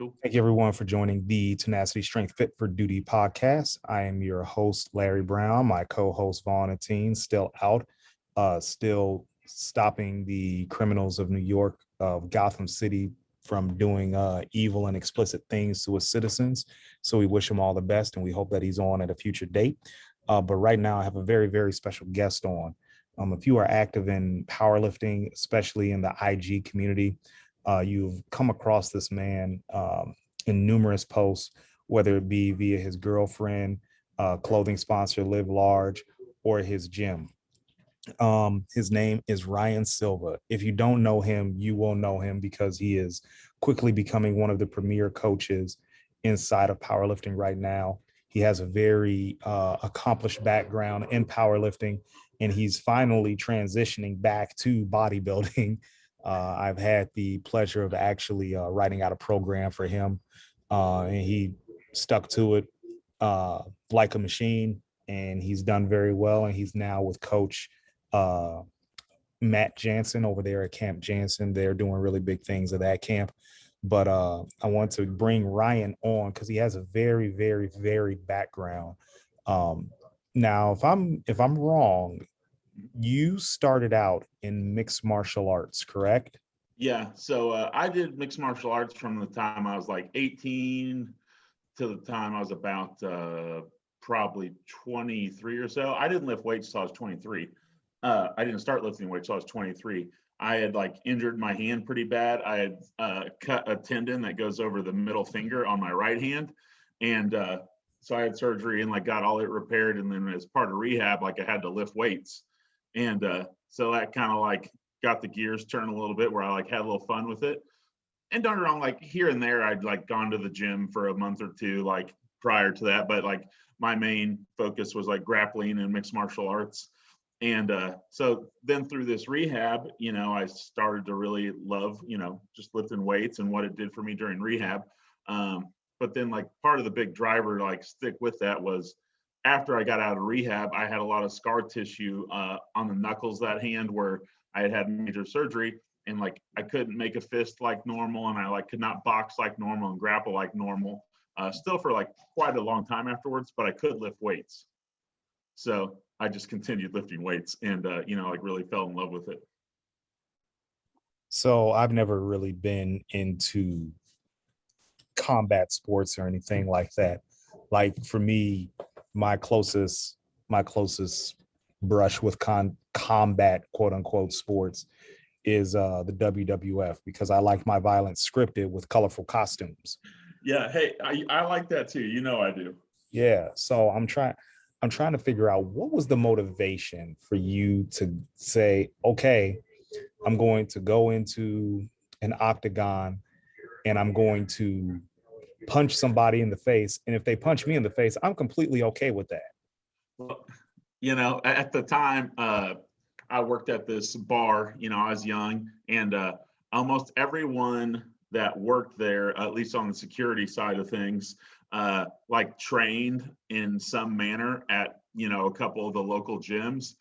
Cool. Thank you, everyone, for joining the Tenacity Strength Fit for Duty podcast. I am your host, Larry Brown. My co-host, Vaughn Atteen, still out, still stopping the criminals of New York, of Gotham City, from doing evil and explicit things to its citizens. So we wish him all the best, and we hope that he's on at a future date. But right now, I have a very, very special guest on. If you are active in powerlifting, especially in the IG community, you've come across this man in numerous posts, whether it be via his girlfriend, clothing sponsor Live Large, or his gym. His name is Ryan Silva. If you don't know him, you will know him because he is quickly becoming one of the premier coaches inside of powerlifting right now. He has a very accomplished background in powerlifting, and he's finally transitioning back to bodybuilding. I've had the pleasure of actually writing out a program for him, and he stuck to it like a machine, and he's done very well. And he's now with Coach Matt Jansen over there at Camp Jansen. They're doing really big things at that camp. But I want to bring Ryan on because he has a very, very, very background. Now, if I'm wrong, you started out in mixed martial arts, correct? Yeah. So I did mixed martial arts from the time I was like 18 to the time I was about probably 23 or so. I didn't lift weights till I was 23. I didn't start lifting weights till I was 23. I had like injured my hand pretty bad. I had cut a tendon that goes over the middle finger on my right hand. And so I had surgery and like got all it repaired. And then as part of rehab, like I had to lift weights. And so that kind of like got the gears turning a little bit where I like had a little fun with it. And don't get me wrong, like here and there, I'd like gone to the gym for a month or two, like prior to that. But like my main focus was like grappling and mixed martial arts. And so then through this rehab, I started to really love, just lifting weights and what it did for me during rehab. But then like part of the big driver to like stick with that was after I got out of rehab, I had a lot of scar tissue on the knuckles, that hand where I had major surgery. And like I couldn't make a fist like normal, and I like could not box like normal and grapple like normal. Still for like quite a long time afterwards, but I could lift weights. So I just continued lifting weights and, like really fell in love with it. So I've never really been into combat sports or anything like that. Like for me, my closest brush with combat, quote unquote, sports is the WWF, because I like my violence scripted with colorful costumes. Yeah. Hey, I like that too. I do. Yeah. So I'm trying to figure out what was the motivation for you to say, okay, I'm going to go into an octagon and I'm going to punch somebody in the face. And if they punch me in the face, I'm completely okay with that. Well, at the time, I worked at this bar, I was young, and almost everyone that worked there, at least on the security side of things, like trained in some manner at, a couple of the local gyms.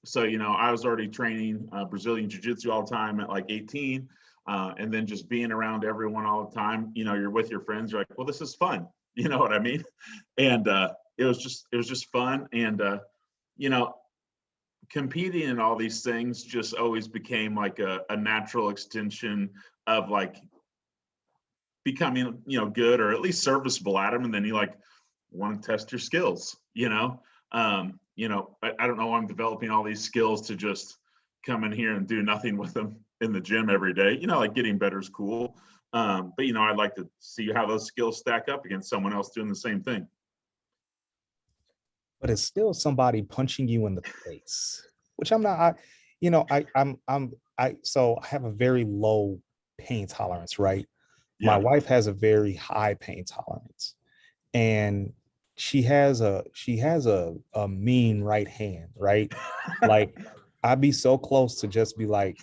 So, I was already training Brazilian Jiu-Jitsu all the time at like 18. And then just being around everyone all the time, you're with your friends, you're like, well, this is fun. You know what I mean? And it was just fun. And, competing in all these things just always became like a natural extension of like becoming, good or at least serviceable at them. And then you like want to test your skills, I don't know, I'm developing all these skills to just come in here and do nothing with them in the gym every day. Like getting better is cool. But I'd like to see how those skills stack up against someone else doing the same thing. But it's still somebody punching you in the face, which I'm not. So I have a very low pain tolerance, right? Yeah. My wife has a very high pain tolerance, and she has a mean right hand, right? Like I'd be so close to just be like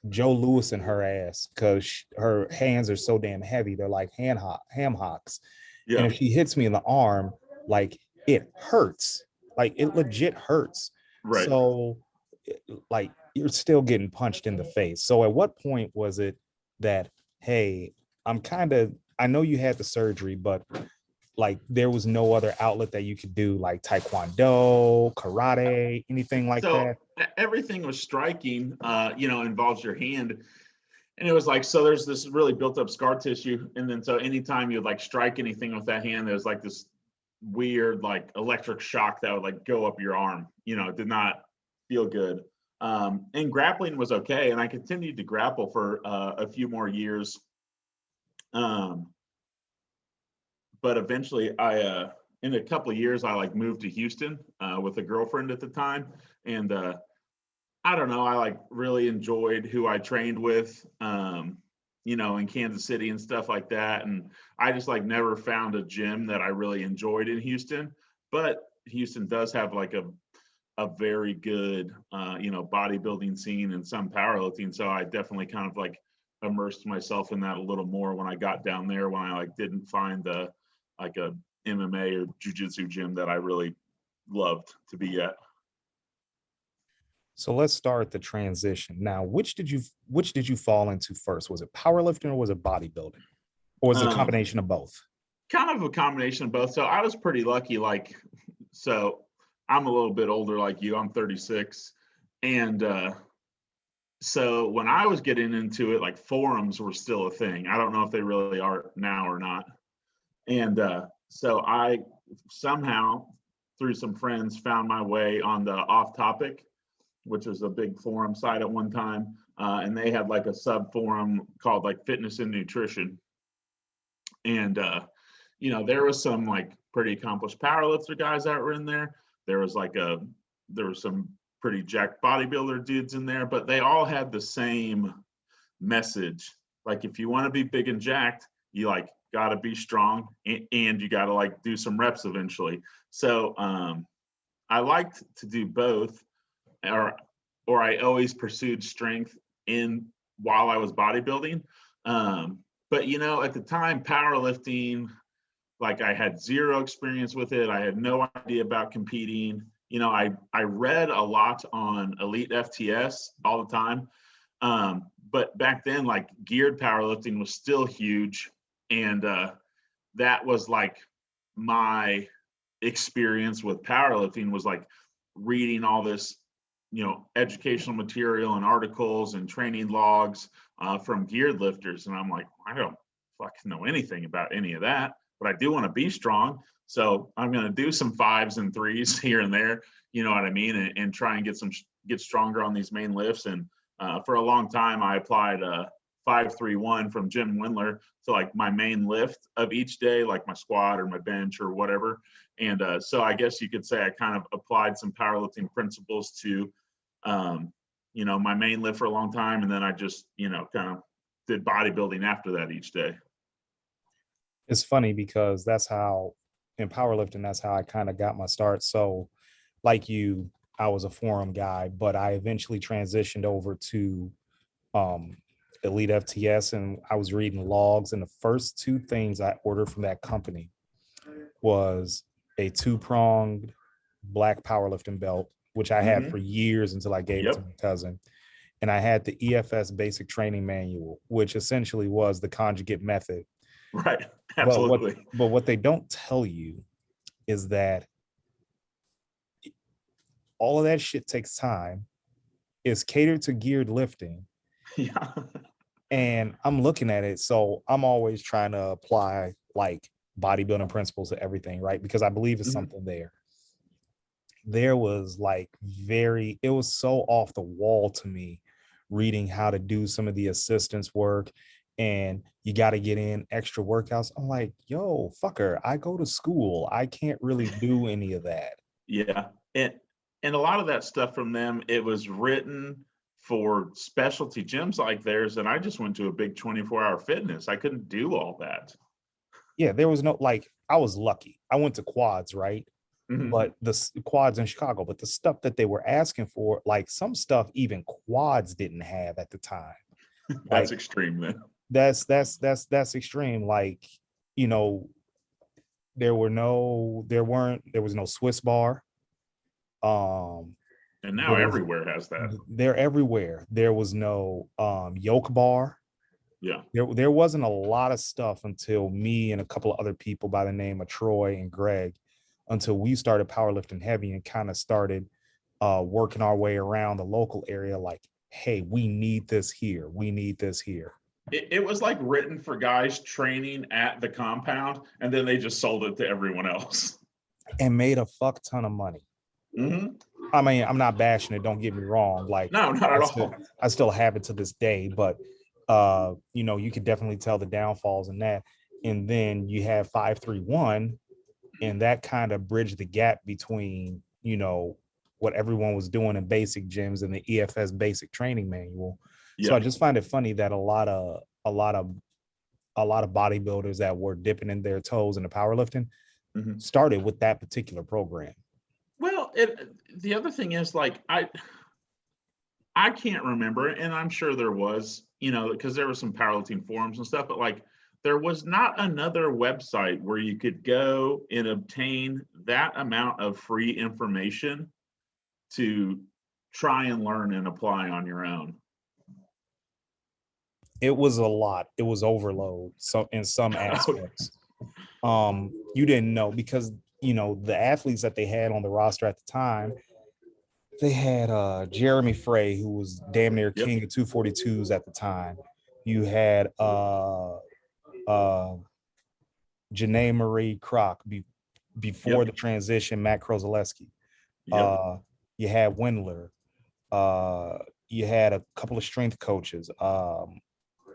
Joe Lewis in her ass because her hands are so damn heavy. They're like ham hocks. Yeah. And if she hits me in the arm, like it hurts. Like it legit hurts. Right. So like you're still getting punched in the face. So at what point was it that, hey, I know you had the surgery, but like there was no other outlet that you could do, like taekwondo, karate, anything like So that. everything was striking, involves your hand. And it was like, so there's this really built up scar tissue. And then so anytime you'd like strike anything with that hand, there's like this weird like electric shock that would like go up your arm. It did not feel good. And grappling was okay. And I continued to grapple for a few more years. But eventually in a couple of years, I like moved to Houston with a girlfriend at the time. And I don't know, I like really enjoyed who I trained with, in Kansas City and stuff like that. And I just like never found a gym that I really enjoyed in Houston. But Houston does have like a very good, bodybuilding scene and some powerlifting. So I definitely kind of like immersed myself in that a little more when I got down there, when I like didn't find a MMA or jiu-jitsu gym that I really loved to be at. So let's start the transition. Now, which did you fall into first? Was it powerlifting or was it bodybuilding? Or was it a combination of both? Kind of a combination of both. So I was pretty lucky, so I'm a little bit older like you. I'm 36. And so when I was getting into it, like forums were still a thing. I don't know if they really are now or not. And so I somehow, through some friends, found my way on the Off Topic, which was a big forum site at one time. And they had like a sub forum called like Fitness and Nutrition. And, there was some like pretty accomplished powerlifter guys that were in there. There was some pretty jacked bodybuilder dudes in there, but they all had the same message. Like, if you want to be big and jacked, you like got to be strong and you got to like do some reps eventually. So I liked to do both, or I always pursued strength while I was bodybuilding. But at the time, powerlifting, like I had zero experience with it. I had no idea about competing. I read a lot on Elite FTS all the time. But back then, like geared powerlifting was still huge. And that was like my experience with powerlifting, was like reading all this, educational material and articles and training logs from geared lifters. And I'm like, I don't fucking know anything about any of that, but I do want to be strong. So I'm going to do some 5s and 3s here and there, you know what I mean? And try and get stronger on these main lifts. And for a long time, I applied 5-3-1 from Jim Wendler to like my main lift of each day, like my squat or my bench or whatever. And so I guess you could say I kind of applied some powerlifting principles to, my main lift for a long time. And then I just, kind of did bodybuilding after that each day. It's funny because that's how in powerlifting, that's how I kind of got my start. So like you, I was a forum guy, but I eventually transitioned over to Elite FTS, and I was reading logs. And the first 2 things I ordered from that company was a 2-pronged black powerlifting belt, which I had for years until I gave it to my cousin. And I had the EFS basic training manual, which essentially was the conjugate method. Right. Absolutely. But what they don't tell you is that all of that shit takes time, is catered to geared lifting. Yeah. And I'm looking at it. So I'm always trying to apply like bodybuilding principles to everything, right? Because I believe it's something there. There was like it was so off the wall to me reading how to do some of the assistance work, and you got to get in extra workouts. I'm like, yo, fucker, I go to school. I can't really do any of that. Yeah. And a lot of that stuff from them, it was written for specialty gyms like theirs. And I just went to a big 24-hour fitness. I couldn't do all that. Yeah, there was no, like, I was lucky. I went to Quads, right? But the Quads in Chicago, but the stuff that they were asking for, like some stuff even Quads didn't have at the time. That's extreme then. That's extreme. Like, there was no Swiss bar. And now everywhere has that. They're everywhere. There was no yoke bar. Yeah. There wasn't a lot of stuff until me and a couple of other people by the name of Troy and Greg, until we started powerlifting heavy and kind of started working our way around the local area. Like, hey, we need this here. We need this here. It was like written for guys training at the compound, and then they just sold it to everyone else. And made a fuck ton of money. Mm-hmm. I mean, I'm not bashing it. Don't get me wrong. Like, No, not at all. I still have it to this day, but you know, you could definitely tell the downfalls in that. And then you have 531, and that kind of bridged the gap between, you know, what everyone was doing in basic gyms and the EFS basic training manual. Yeah. So I just find it funny that a lot of bodybuilders that were dipping in their toes into powerlifting started with that particular program. Well, the other thing is, like, I can't remember, and I'm sure there was, you know, because there were some powerlifting forums and stuff, but like there was not another website where you could go and obtain that amount of free information to try and learn and apply on your own. It was a lot. It was overload. So in some aspects, you didn't know, because, you know, the athletes that they had on the roster at the time, they had Jeremy Frey, who was damn near king of 242s at the time. You had Janae Marie Kroc before the transition, Matt Krozaleski. You had Wendler. You had a couple of strength coaches.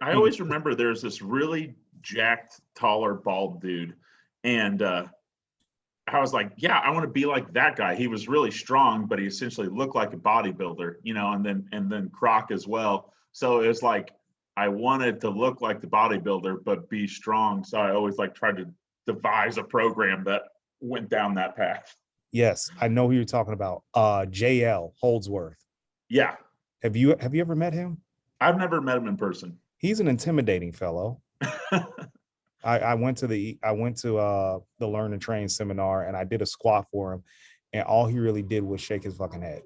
I always remember there's this really jacked, taller, bald dude. And I was like, yeah, I want to be like that guy. He was really strong, but he essentially looked like a bodybuilder, you know, and then Croc as well. So it was like, I wanted to look like the bodybuilder, but be strong. So I always like tried to devise a program that went down that path. Yes, I know who you're talking about. JL Holdsworth. Yeah. Have you ever met him? I've never met him in person. He's an intimidating fellow. I went to the Learn and Train seminar, and I did a squat for him, and all he really did was shake his fucking head.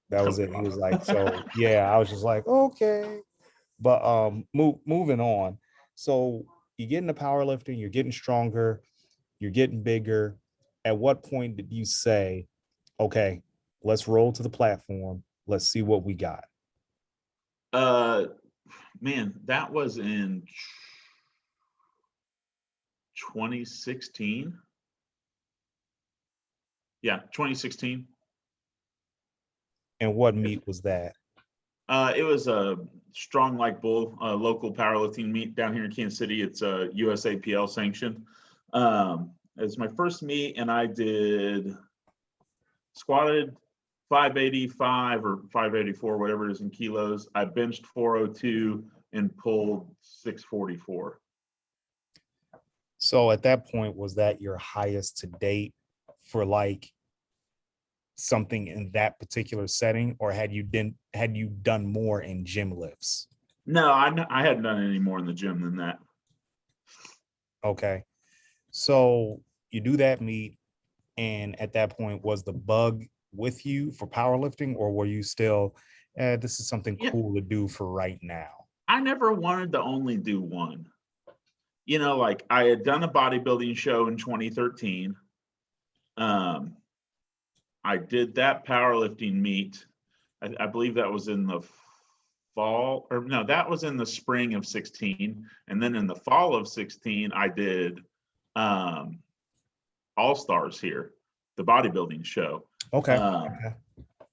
That was it. He was like, so yeah, I was just like, okay. But moving on. So you get into powerlifting, you're getting stronger, you're getting bigger. At what point did you say, okay, let's roll to the platform, let's see what we got? Man, that was in 2016. Yeah, 2016. And what meet was that? It was a Strong Like Bull, local powerlifting meet down here in Kansas City. It's a USAPL sanctioned. It's my first meet, and I squatted 585 or 584, whatever it is in kilos. I benched 402 and pulled 644. So at that point, was that your highest to date for like something in that particular setting, or had you done more in gym lifts? No, I hadn't done any more in the gym than that. Okay. So you do that meet, and at that point, was the bug with you for powerlifting, or were you still, this is something cool to do for right now? I never wanted to only do one. You know, like I had done a bodybuilding show in 2013. I did that powerlifting meet. I believe that was in the fall, or no, that was in the spring of 16. And then in the fall of 16, I did All-Stars here, the bodybuilding show. Okay.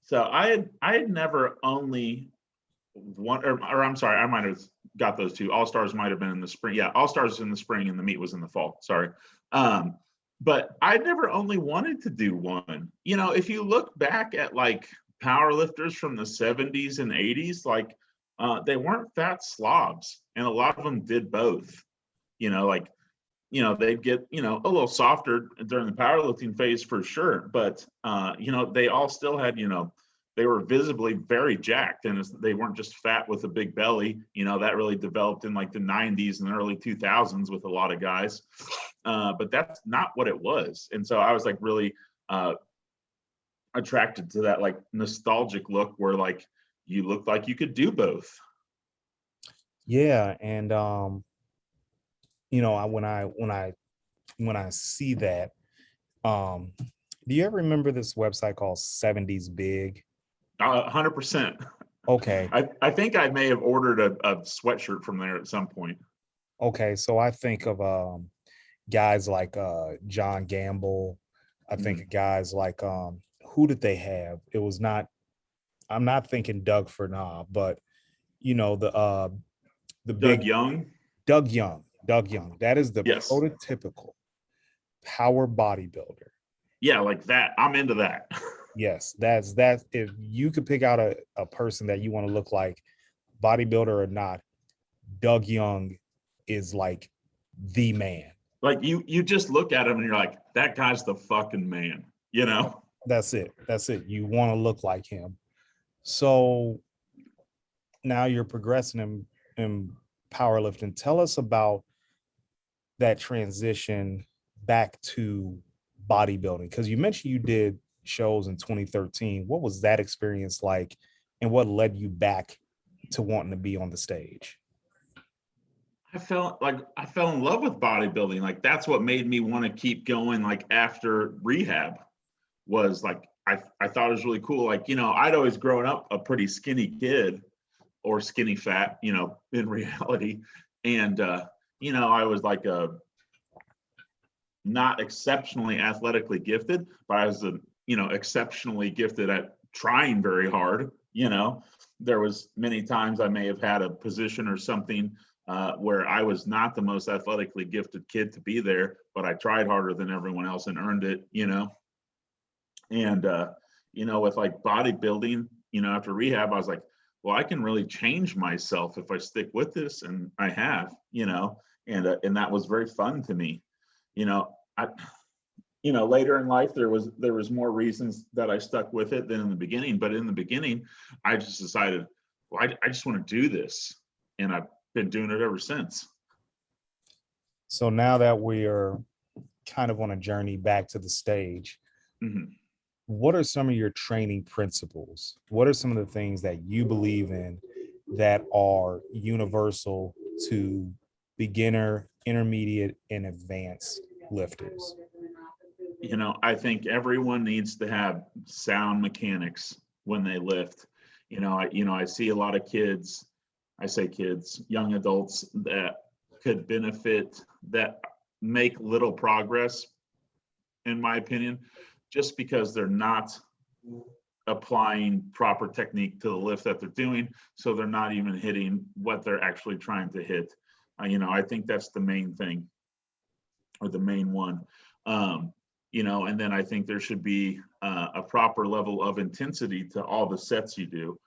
So I had never only one, or I'm sorry, I might have got those two. All-Stars might have been in the spring. Yeah, All-Stars in the spring and the meet was in the fall. Sorry. But I never only wanted to do one. You know, if you look back at like powerlifters from the 70s and 80s, like they weren't fat slobs, and a lot of them did both. You know, like, you know, they'd get, you know, a little softer during the powerlifting phase for sure, but you know, they all still had, you know, they were visibly very jacked, and they weren't just fat with a big belly. You know, that really developed in like the 90s and early 2000s with a lot of guys. But that's not what it was. And so I was like really attracted to that like nostalgic look where like you looked like you could do both. Yeah, and when I see that, do you ever remember this website called 70s Big? 100%. Okay. I think I may have ordered a sweatshirt from there at some point. Okay, so I think of guys like John Gamble. I think of guys like who did they have? It was not, I'm not thinking Doug Furnaw, but the Doug big Young. Doug Young. Doug Young. That is the Yes. prototypical power bodybuilder. Yeah, like that. I'm into that. Yes, that's if you could pick out a person that you want to look like, bodybuilder or not, Doug Young is like the man. Like you just look at him and you're like, that guy's the fucking man, you know? That's it. That's it. You want to look like him. So now you're progressing in powerlifting. Tell us about that transition back to bodybuilding, because you mentioned you did shows in 2013. What was that experience like, and what led you back to wanting to be on the stage? I fell in love with bodybuilding. Like that's what made me want to keep going. Like after rehab was like, I thought it was really cool. Like, I'd always grown up a pretty skinny kid or skinny fat, in reality. And, I was like not exceptionally athletically gifted, but I was exceptionally gifted at trying very hard. There was many times I may have had a position or something where I was not the most athletically gifted kid to be there, but I tried harder than everyone else and earned it. And with like bodybuilding, after rehab, I was like, well, I can really change myself if I stick with this, and I have, and that was very fun to me. I later in life there was more reasons that I stuck with it than in the beginning, but in the beginning I just decided, well, I just want to do this, and I've been doing it ever since. So now that we are kind of on a journey back to the stage, what are some of your training principles? What are some of the things that you believe in that are universal to beginner, intermediate, and advanced lifters? I think everyone needs to have sound mechanics when they lift. I see a lot of kids, I say kids, young adults that could benefit, that make little progress, in my opinion, just because they're not applying proper technique to the lift that they're doing. So they're not even hitting what they're actually trying to hit. I think that's the main thing, or the main one. And then I think there should be a proper level of intensity to all the sets you do,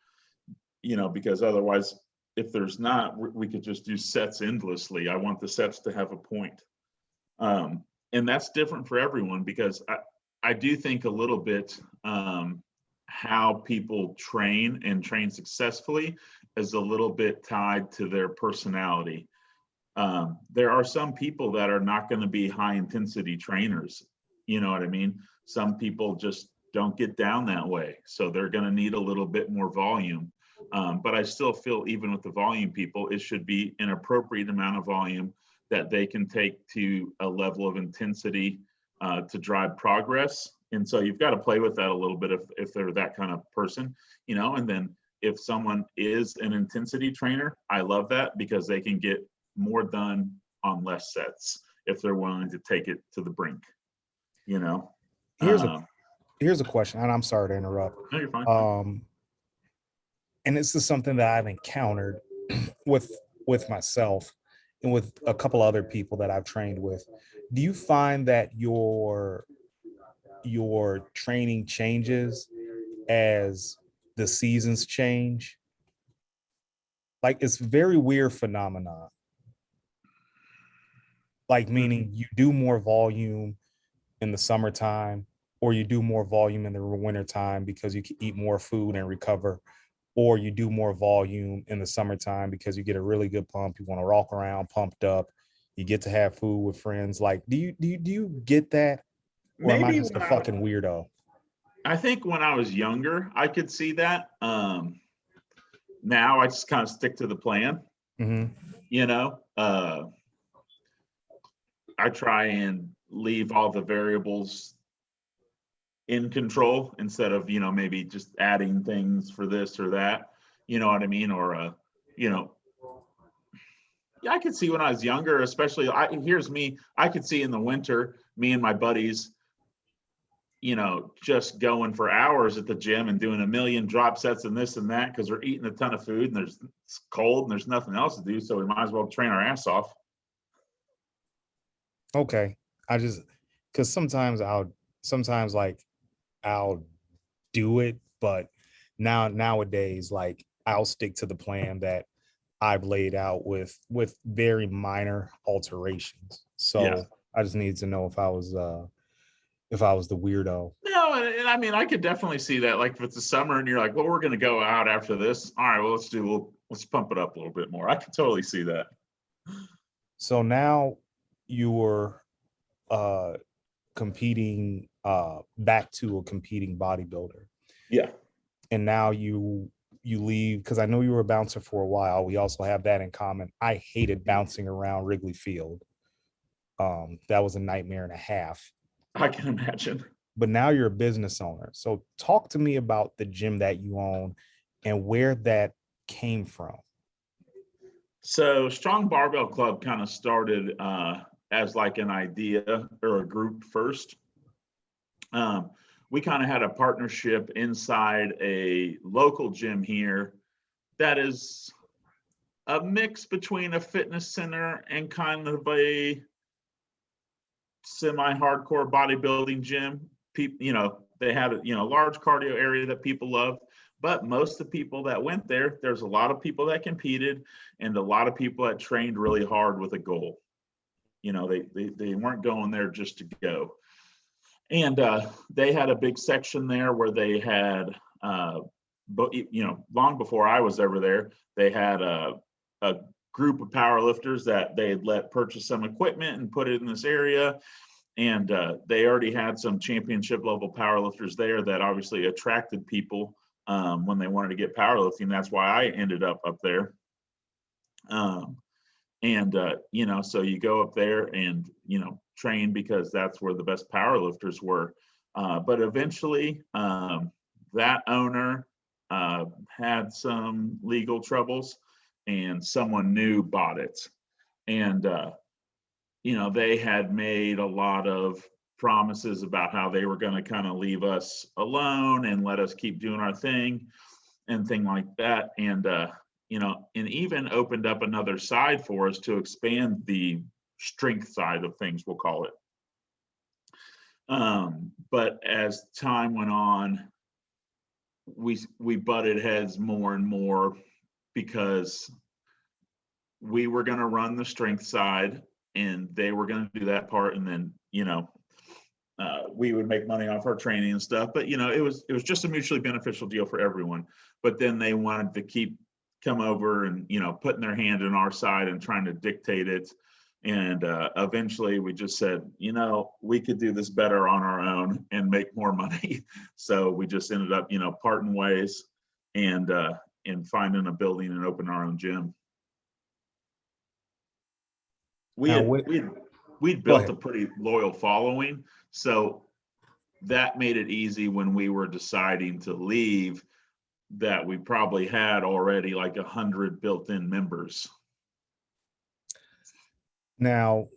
because otherwise, if there's not, we could just do sets endlessly. I want the sets to have a point. And that's different for everyone, because I do think a little bit how people train and train successfully is a little bit tied to their personality. There are some people that are not going to be high intensity trainers. You know what I mean? Some people just don't get down that way. So they're going to need a little bit more volume. But I still feel even with the volume people, it should be an appropriate amount of volume that they can take to a level of intensity to drive progress. And so you've got to play with that a little bit if they're that kind of person, and then if someone is an intensity trainer, I love that, because they can get more done on less sets if they're willing to take it to the brink. Here's a question, and I'm sorry to interrupt. No, you're fine. And this is something that I've encountered with myself and with a couple other people that I've trained with. Do you find that your training changes as the seasons change? Like, it's very weird phenomenon. Like, meaning you do more volume in the summertime, or you do more volume in the wintertime because you can eat more food and recover, or you do more volume in the summertime because you get a really good pump, you want to walk around pumped up, you get to have food with friends. Like, do you get that, or am I Maybe just a fucking weirdo? I think when I was younger, I could see that. Now I just kind of stick to the plan. You know, I try and leave all the variables in control instead of, maybe just adding things for this or that, you know what I mean? Or, you know, yeah, I could see when I was younger, especially, here's me, I could see in the winter, me and my buddies, just going for hours at the gym and doing a million drop sets and this and that because we're eating a ton of food and it's cold and there's nothing else to do. So we might as well train our ass off. Okay. Because sometimes like I'll do it, but nowadays, like I'll stick to the plan that I've laid out with very minor alterations. Yeah. So I just need to know if I was the weirdo. No, and I mean, I could definitely see that. Like if it's the summer and you're like, well, we're going to go out after this. All right, well, let's pump it up a little bit more. I could totally see that. So now you were competing back to a competing bodybuilder. Yeah. And now you leave, because I know you were a bouncer for a while. We also have that in common. I hated bouncing around Wrigley Field. That was a nightmare and a half. I can imagine. But now you're a business owner. So talk to me about the gym that you own and where that came from. So Strong Barbell Club kind of started as like an idea or a group first. We kind of had a partnership inside a local gym here that is a mix between a fitness center and kind of a semi-hardcore bodybuilding gym. People, they had a large cardio area that people loved, but most of the people that went there's a lot of people that competed and a lot of people that trained really hard with a goal. They weren't going there just to go. And they had a big section there where they had, but long before I was ever there, they had a group of powerlifters that they had let purchase some equipment and put it in this area. And they already had some championship level powerlifters there that obviously attracted people when they wanted to get powerlifting. That's why I ended up there. So you go up there and, train because that's where the best powerlifters were. But eventually that owner had some legal troubles and someone new bought it. And, they had made a lot of promises about how they were going to kind of leave us alone and let us keep doing our thing and thing like that. And, and even opened up another side for us to expand the strength side of things, we'll call it. But as time went on, we butted heads more and more because we were going to run the strength side and they were going to do that part. And then, we would make money off our training and stuff, but it was just a mutually beneficial deal for everyone. But then they wanted to come over and, putting their hand in our side and trying to dictate it. And eventually we just said, we could do this better on our own and make more money. So we just ended up, parting ways and finding a building and opening our own gym. We'd built a pretty loyal following. So that made it easy when we were deciding to leave, that we probably had already like 100 built-in members. Now,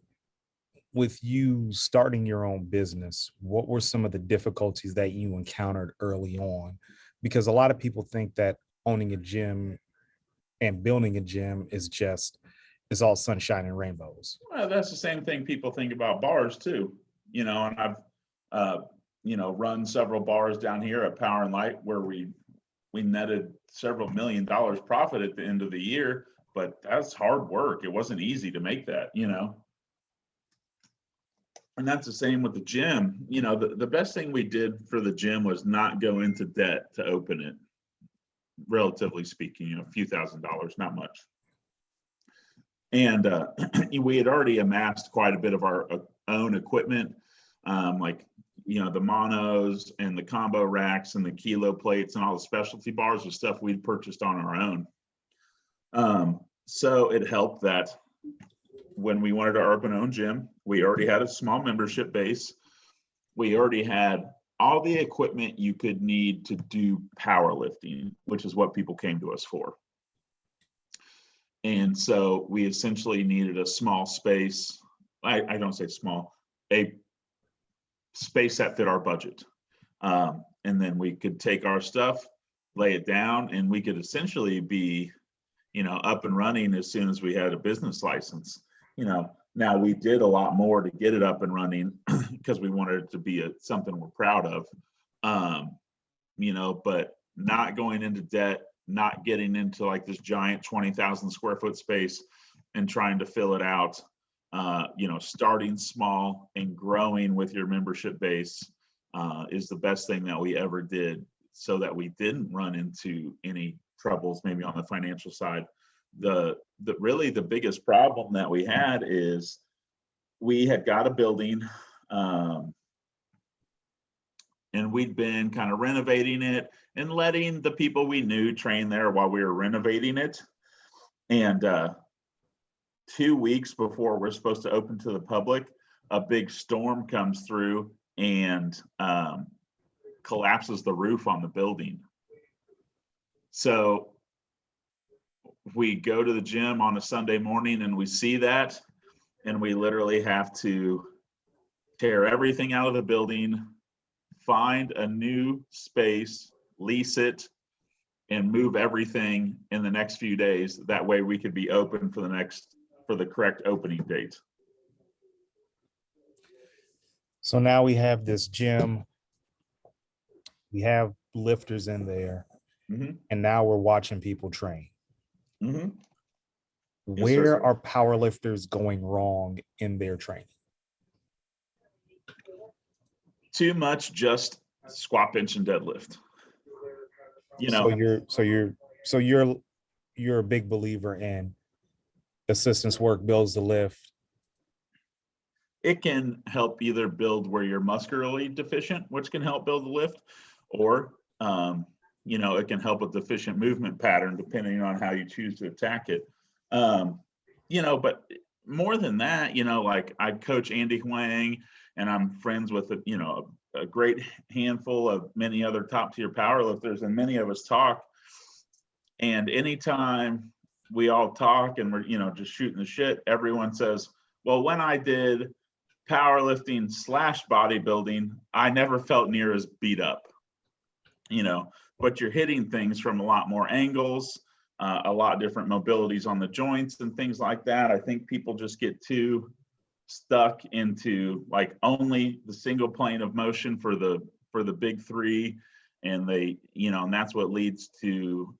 with you starting your own business, what were some of the difficulties that you encountered early on? Because a lot of people think that owning a gym and building a gym is all sunshine and rainbows. Well, that's the same thing people think about bars too, and I've, run several bars down here at Power and Light where we netted several $1 million profit at the end of the year, but that's hard work. It wasn't easy to make that, And that's the same with the gym. The best thing we did for the gym was not go into debt to open it, relatively speaking, a few $1,000s, not much. And we had already amassed quite a bit of our own equipment, like, the monos and the combo racks and the kilo plates and all the specialty bars and stuff we'd purchased on our own. So it helped that when we wanted our own gym, we already had a small membership base. We already had all the equipment you could need to do powerlifting, which is what people came to us for. And so we essentially needed a small space. I don't say small, a space that fit our budget. And then we could take our stuff, lay it down, and we could essentially be, up and running as soon as we had a business license. Now we did a lot more to get it up and running because we wanted it to be something we're proud of. But not going into debt, not getting into like this giant 20,000 square foot space and trying to fill it out. Starting small and growing with your membership base is the best thing that we ever did, so that we didn't run into any troubles maybe on the financial side. Really the biggest problem that we had is we had got a building, and we'd been kind of renovating it and letting the people we knew train there while we were renovating it. And 2 weeks before we're supposed to open to the public, a big storm comes through and collapses the roof on the building. So we go to the gym on a Sunday morning and we see that, and we literally have to tear everything out of the building, find a new space, lease it, and move everything in the next few days. That way we could be open for the correct opening date. So now we have this gym, we have lifters in there, and now we're watching people train. Where are powerlifters going wrong in their training? Too much just squat, bench, and deadlift. So you're a big believer in assistance work builds the lift. It can help either build where you're muscularly deficient, which can help build the lift, or it can help with deficient movement pattern depending on how you choose to attack it. But more than that, like I coach Andy Huang, and I'm friends with a great handful of many other top tier powerlifters, and many of us talk. And anytime we all talk and we're just shooting the shit, everyone says, well, when I did powerlifting / bodybuilding, I never felt near as beat up, but you're hitting things from a lot more angles, a lot different mobilities on the joints and things like that. I think people just get too stuck into like only the single plane of motion for the big three, and and that's what leads to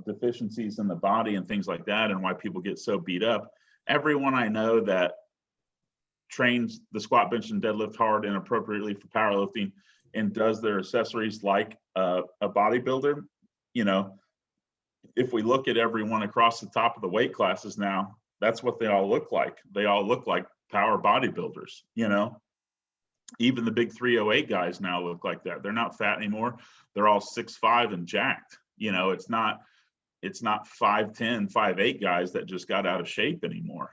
deficiencies in the body and things like that, and why people get so beat up. Everyone I know that trains the squat, bench, and deadlift hard and appropriately for powerlifting and does their accessories like a bodybuilder, if we look at everyone across the top of the weight classes now, that's what they all look like. They all look like power bodybuilders. Even the big 308 guys now look like that. They're not fat anymore. They're all 6'5" and jacked. It's not 5'10", 5'8" guys that just got out of shape anymore.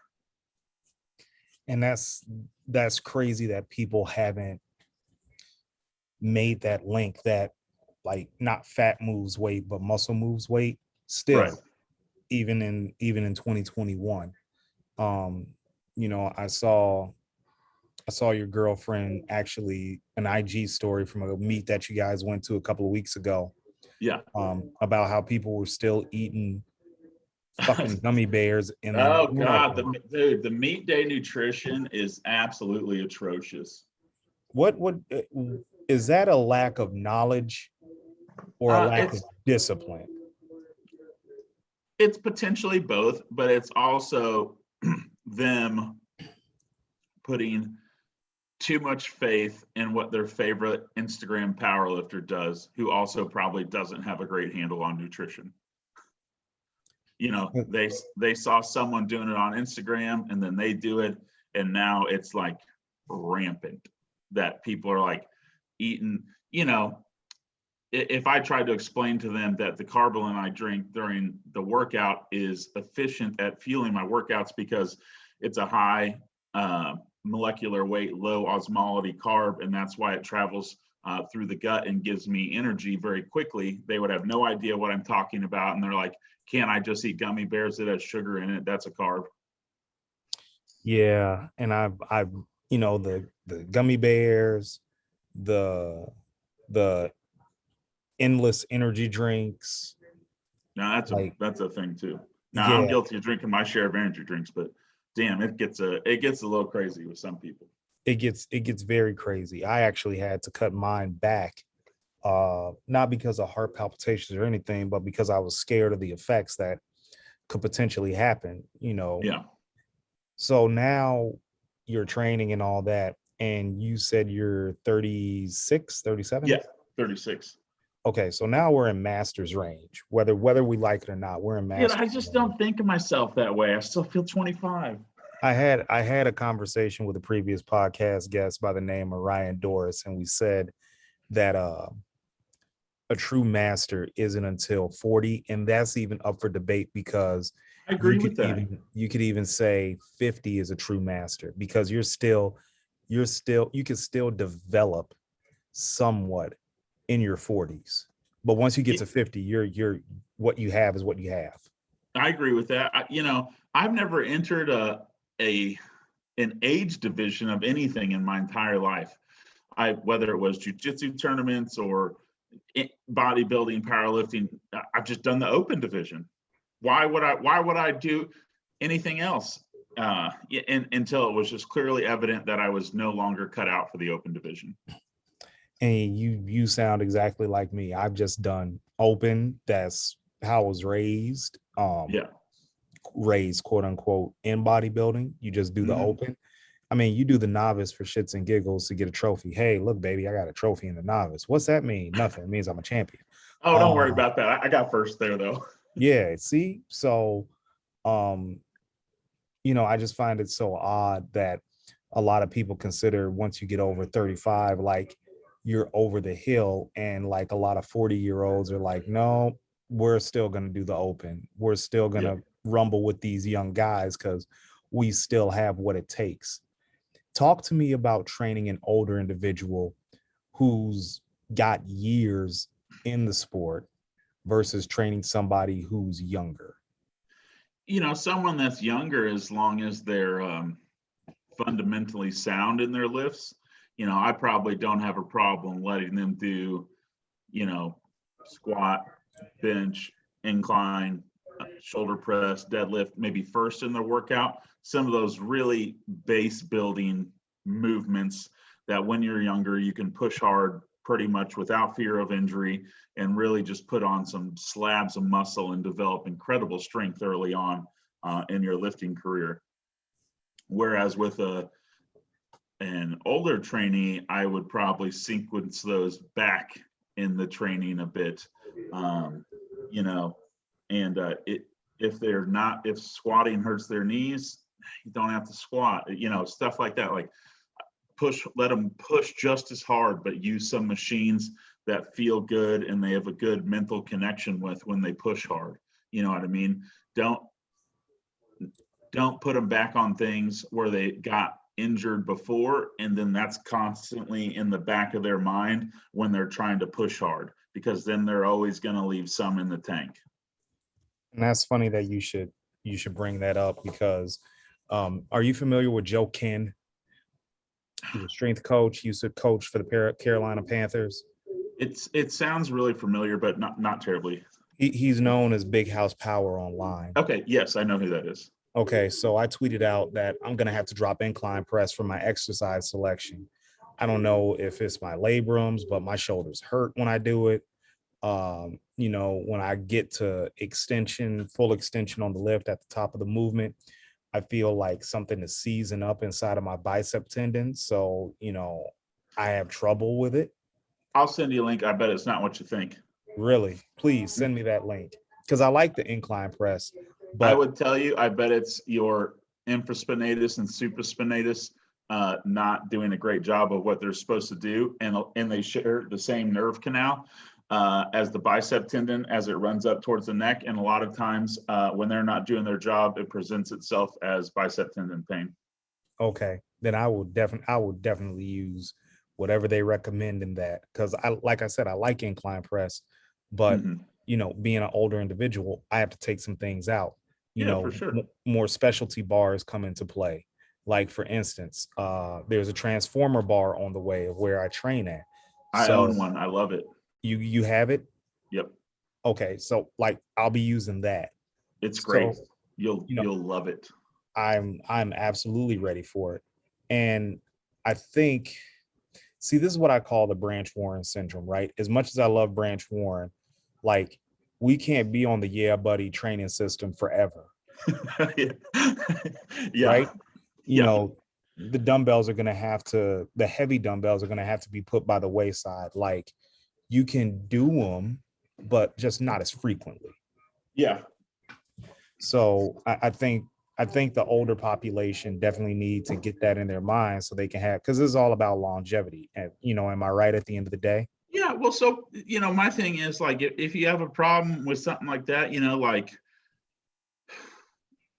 And that's crazy that people haven't made that link, that like not fat moves weight, but muscle moves weight still, right. even in 2021. I saw your girlfriend actually an IG story from a meet that you guys went to a couple of weeks ago. Yeah. About how people were still eating fucking gummy bears in oh god, the meat day nutrition is absolutely atrocious. What is that, a lack of knowledge or a lack of discipline? It's potentially both, but it's also them putting too much faith in what their favorite Instagram powerlifter does, who also probably doesn't have a great handle on nutrition. They saw someone doing it on Instagram and then they do it, and now it's like rampant that people are like eating, if I tried to explain to them that the Carbolin I drink during the workout is efficient at fueling my workouts because it's a high molecular weight, low osmolality carb, and that's why it travels through the gut and gives me energy very quickly, they would have no idea what I'm talking about. And they're like, can't I just eat gummy bears that has sugar in it? That's a carb. Yeah. And I've, the gummy bears, the endless energy drinks. Now that's a thing too. Now Yeah, I'm guilty of drinking my share of energy drinks, but damn, it gets a little crazy with some people. it gets very crazy. I actually had to cut mine back, not because of heart palpitations or anything, but because I was scared of the effects that could potentially happen. Yeah. So now you're training and all that, and you said you're 36, 37? Yeah, 36. Okay, so now we're in master's range. Whether we like it or not, we're in Dude, master's I just range. don't think of myself that way. I still feel 25. I had a conversation with a previous podcast guest by the name of Ryan Doris, and we said that a true master isn't until 40, and that's even up for debate because I agree with that. you could even say 50 is a true master because you can still develop somewhat in your 40s. But once you get to 50, you're what you have is what you have. I agree with that. I've never entered an age division of anything in my entire life. Whether it was jiu-jitsu tournaments or bodybuilding, powerlifting, I've just done the open division. Why would I do anything else? Until it was just clearly evident that I was no longer cut out for the open division. And you sound exactly like me. I've just done open. That's how I was raised. Raised, quote unquote, in bodybuilding. You just do the open. I mean, you do the novice for shits and giggles to get a trophy. Hey, look, baby, I got a trophy in the novice. What's that mean? Nothing. It means I'm a champion. Oh, don't worry about that. I got first there though. Yeah. See, so, I just find it so odd that a lot of people consider once you get over 35, like you're over the hill, and like a lot of 40-year-olds are like, no, we're still going to do the open. We're still going to rumble with these young guys because we still have what it takes. Talk to me about training an older individual who's got years in the sport versus training somebody who's younger. Someone that's younger, as long as they're fundamentally sound in their lifts, I probably don't have a problem letting them do, squat, bench, incline, shoulder press, deadlift, maybe first in their workout. Some of those really base building movements that when you're younger, you can push hard pretty much without fear of injury and really just put on some slabs of muscle and develop incredible strength early on in your lifting career. Whereas with an older trainee, I would probably sequence those back in the training a bit, if squatting hurts their knees, you don't have to squat, stuff like that. Like let them push just as hard, but use some machines that feel good and they have a good mental connection with when they push hard. You know what I mean? Don't put them back on things where they got injured before, and then that's constantly in the back of their mind when they're trying to push hard, because then they're always going to leave some in the tank. And that's funny that you should bring that up because are you familiar with Joe Ken? He's a strength coach. He used to coach for the Carolina Panthers. It sounds really familiar, but not terribly. He's known as Big House Power online. Okay, yes, I know who that is. Okay, so I tweeted out that I'm going to have to drop incline press for my exercise selection. I don't know if it's my labrums, but my shoulders hurt when I do it. When I get to full extension on the lift at the top of the movement, I feel like something is seizing up inside of my bicep tendon. So, I have trouble with it. I'll send you a link. I bet it's not what you think. Really? Please send me that link because I like the incline press. But I would tell you, I bet it's your infraspinatus and supraspinatus not doing a great job of what they're supposed to do, and they share the same nerve canal. as the bicep tendon as it runs up towards the neck. And a lot of times when they're not doing their job, it presents itself as bicep tendon pain. Okay, then I will definitely use whatever they recommend in that, because like I said, I like incline press, but being an older individual, I have to take some things out. Yeah, for sure. More specialty bars come into play. Like for instance, there's a transformer bar on the way of where I train at. I own one. I love it. You have it? Yep. Okay, so like I'll be using that. It's great. You'll love it. I'm absolutely ready for it. And I think, see, this is what I call the Branch Warren syndrome, right? As much as I love Branch Warren, like we can't be on the yeah buddy training system forever. Yeah. Right? The dumbbells are going to have to, the heavy dumbbells are going to have to be put by the wayside. Like you can do them, but just not as frequently. Yeah. So I think the older population definitely need to get that in their mind so they can have, because this is all about longevity. And, am I right at the end of the day? Yeah. Well, so, my thing is like, if you have a problem with something like that, like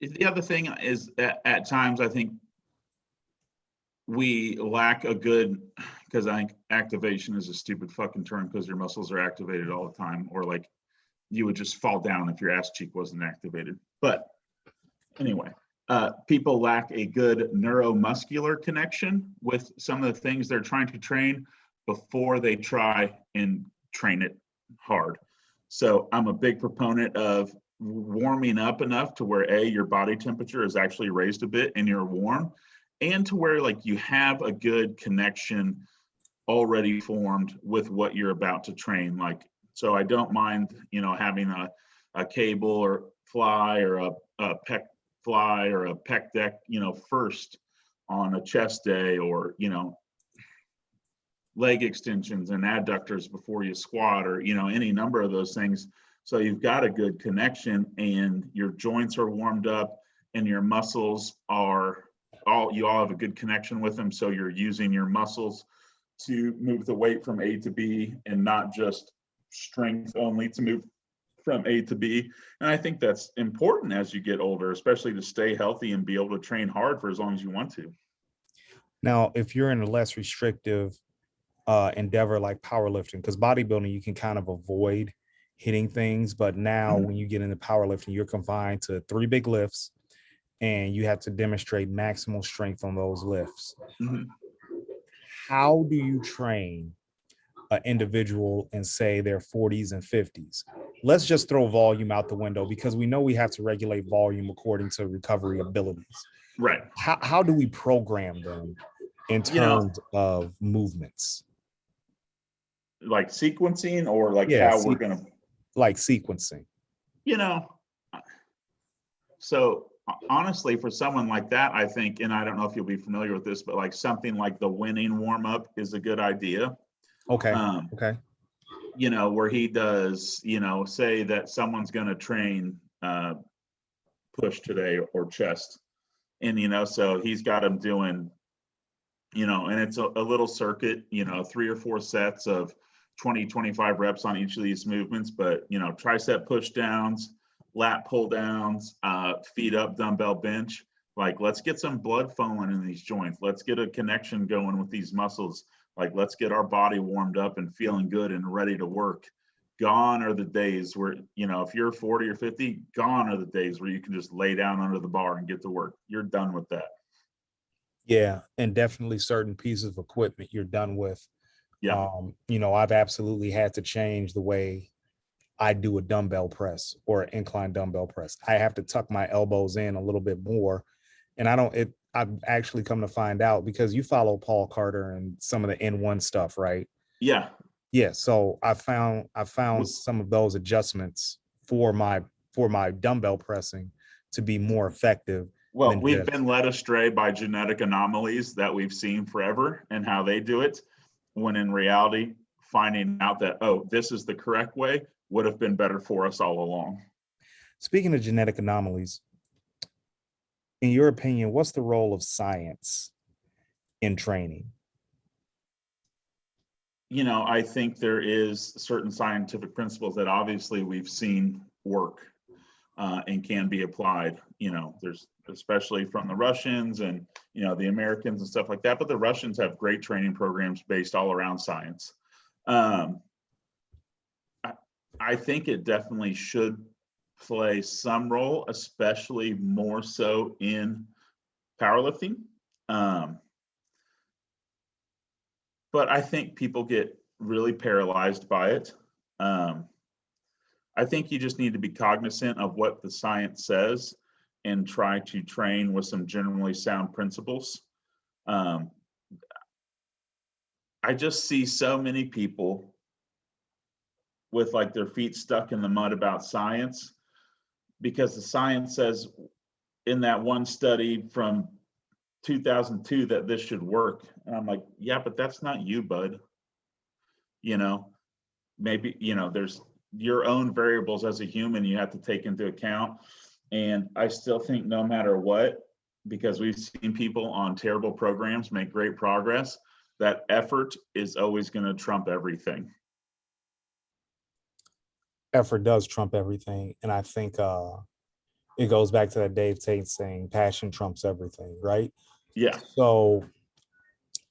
the other thing is at times, I think we lack a good, because I think activation is a stupid fucking term because your muscles are activated all the time, or like you would just fall down if your ass cheek wasn't activated. But anyway, people lack a good neuromuscular connection with some of the things they're trying to train before they try and train it hard. So I'm a big proponent of warming up enough to where your body temperature is actually raised a bit and you're warm, and to where like you have a good connection already formed with what you're about to train. Like, so I don't mind, having a cable or fly or a pec fly or a pec deck, first on a chest day, or, leg extensions and adductors before you squat, or, any number of those things. So you've got a good connection and your joints are warmed up and your muscles you all have a good connection with them. So you're using your muscles to move the weight from A to B and not just strength only to move from A to B. And I think that's important as you get older, especially to stay healthy and be able to train hard for as long as you want to. Now, if you're in a less restrictive endeavor like powerlifting, because bodybuilding, you can kind of avoid hitting things. But now when you get into powerlifting, you're confined to 3 big lifts and you have to demonstrate maximal strength on those lifts. How do you train an individual in, say, their 40s and 50s? Let's just throw volume out the window, because we know we have to regulate volume according to recovery abilities. Right. How do we program them in terms of movements? Like sequencing, or like how we're going to, like sequencing, so honestly, for someone like that, I think, and I don't know if you'll be familiar with this, but like something like the winning warm up is a good idea. Okay. Where he does, say that someone's going to train push today or chest, and so he's got them doing, and it's a little circuit, 3 or 4 sets of 20-25 reps on each of these movements. But tricep push downs, lat pull downs, feet up dumbbell bench. Like, let's get some blood flowing in these joints. Let's get a connection going with these muscles. Like, let's get our body warmed up and feeling good and ready to work. Gone are the days where, if you're 40 or 50, gone are the days where you can just lay down under the bar and get to work. You're done with that. Yeah, and definitely certain pieces of equipment you're done with. Yeah. I've absolutely had to change the way I do a dumbbell press or an incline dumbbell press. I have to tuck my elbows in a little bit more. And I've actually come to find out, because you follow Paul Carter and some of the N1 stuff, right? Yeah. Yeah. So I found some of those adjustments for my dumbbell pressing to be more effective. Well, we've been led astray by genetic anomalies that we've seen forever and how they do it, when in reality, finding out that, this is the correct way would have been better for us all along. Speaking of genetic anomalies, in your opinion, what's the role of science in training? I think there is certain scientific principles that obviously we've seen work and can be applied. There's especially from the Russians and, the Americans and stuff like that, but the Russians have great training programs based all around science. I think it definitely should play some role, especially more so in powerlifting. But I think people get really paralyzed by it. I think you just need to be cognizant of what the science says and try to train with some generally sound principles. I just see so many people with like their feet stuck in the mud about science, because the science says in that one study from 2002 that this should work. And I'm like, yeah, but that's not you, bud. Maybe, there's your own variables as a human you have to take into account. And I still think no matter what, because we've seen people on terrible programs make great progress, that effort is always going to trump everything. Effort does trump everything. And I think it goes back to that Dave Tate saying passion trumps everything, right? Yeah. So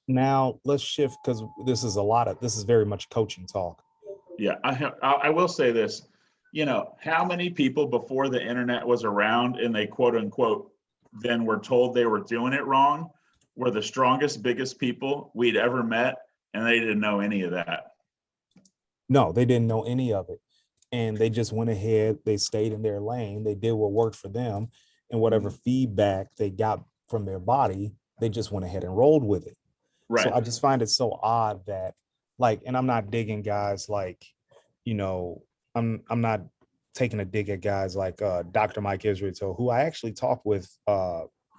now let's shift, because this is very much coaching talk. Yeah, I will say this, how many people before the internet was around and they quote unquote then were told they were doing it wrong were the strongest, biggest people we'd ever met, and they didn't know any of that. No, they didn't know any of it. And they just went ahead, they stayed in their lane, they did what worked for them, and whatever feedback they got from their body, they just went ahead and rolled with it. Right. So I just find it so odd that, like, and I'm not digging guys like, I'm not taking a dig at guys like Dr. Mike Israel, who I actually talk with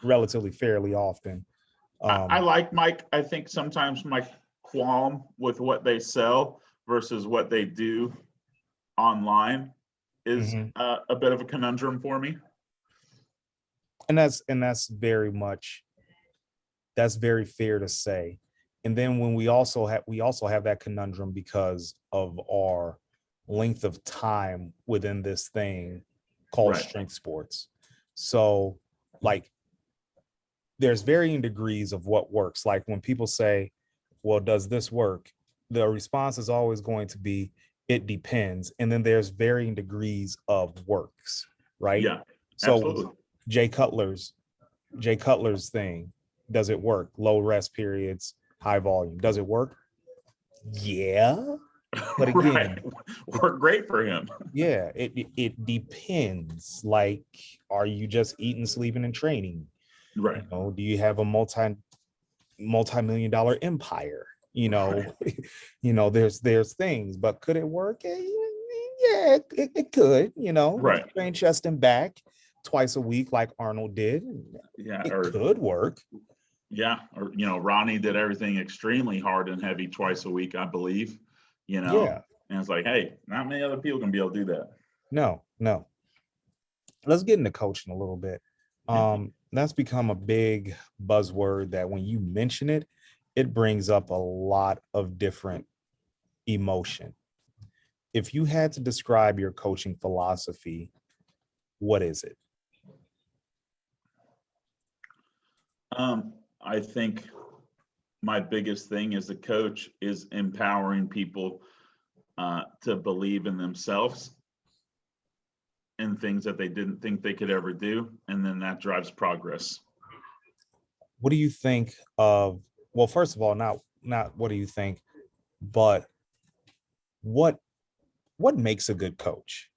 relatively fairly often. I like Mike. I think sometimes my qualm with what they sell versus what they do online is a bit of a conundrum for me. And that's very fair to say. And then when we also have that conundrum because of our length of time within this thing called strength sports. So like there's varying degrees of what works. Like when people say, well, does this work? The response is always going to be, it depends. And then there's varying degrees of works, right? Yeah, so absolutely. Jay Cutler's thing, does it work? Low rest periods, high volume. Does it work? Yeah. But again, worked great for him. Yeah, it depends. Like, are you just eating, sleeping, and training? Right. Do you have a multi-million-dollar empire? There's things, but could it work? Yeah, it could. Right. Train chest and back twice a week like Arnold did. Yeah, it could work. Yeah, or Ronnie did everything extremely hard and heavy twice a week, I believe. Yeah. And it's like, hey, not many other people can be able to do that. No. Let's get into coaching a little bit. That's become a big buzzword that when you mention it, it brings up a lot of different emotion. If you had to describe your coaching philosophy, what is it? I think my biggest thing as a coach is empowering people to believe in themselves and things that they didn't think they could ever do. And then that drives progress. What do you think of, well, first of all, not what do you think, but what makes a good coach?